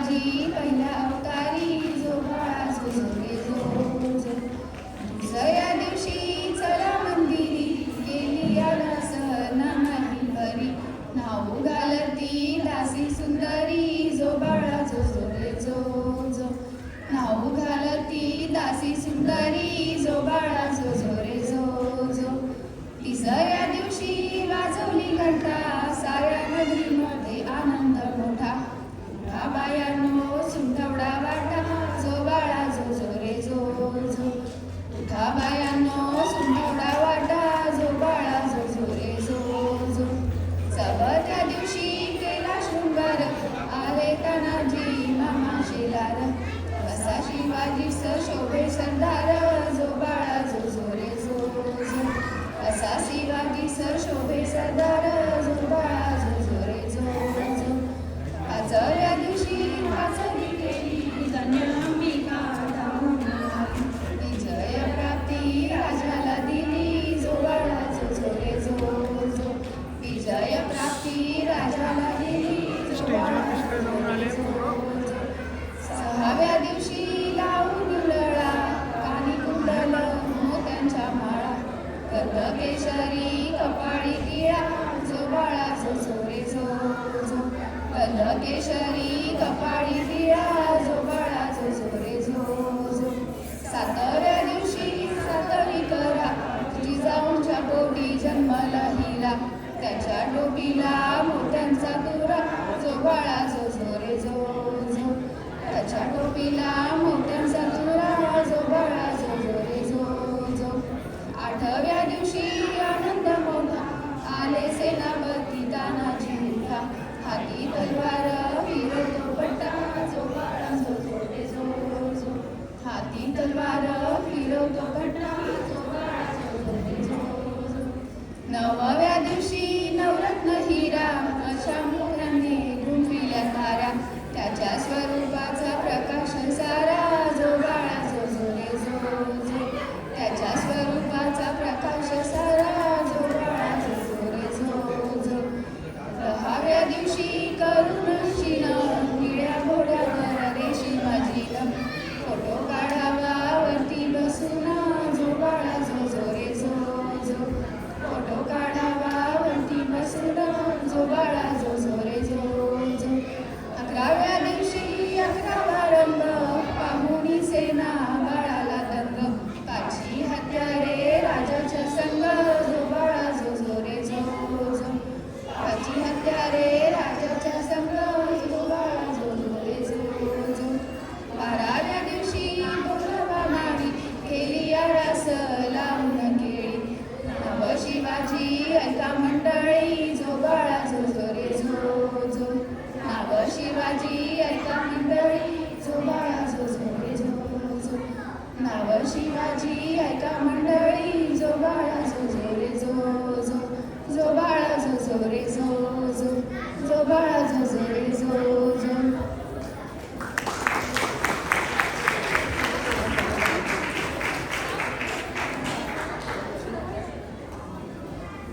शिवाजी पहिल्या अवतारी जो बाळा जो रे जो. दुसऱ्या दिवशी चला मंदिरी गेली आला सहना नाही बरी. नाव घालती दासी सुंदरी जो बाळा जो रे जो. नाव घालती दासी सुंदरी जो बाळा जो रे जो. तिसऱ्या दिवशी वाजवली घंटा साऱ्या नगरीमध्ये आनंद मोठा. उठा बायानो सुंदवडा वाटा जो बाळा जो रे जो. उठा बायानो सुंदवडा वाटा जो बाळा जो रे जो. चवथ्या दिवशी केला शृंगार आले तानाजी मामा शेलार. असा शिवाजी शोभे सरदार जो बाळा जो रे जो. असा शिवाजी शोभे सरदार जो बाळा जो रे जो. पाचव्या दिवशी पाचवी केली धन्यांबिका धावून विजय प्राप्ती राजाला दिली जो बाळा जो रे जो. विजय प्राप्ती राजाला दिली जो बाळा जो. सहाव्या दिवशी लावून लळा कानी कुंडल मोत्यांच्या माळा. केशरी कपाळी टिळा जो बाळा जो रे जो. केशरी कपाळी टिळा जो बाळा जो रे जो. सातव्या दिवशी सातवी करा जिजाऊंच्या पोटी जन्माला हिरा. त्याच्या टोपीला मोत्यांचा तुरा जो बाळा जो रे जो. त्याच्या टोपीला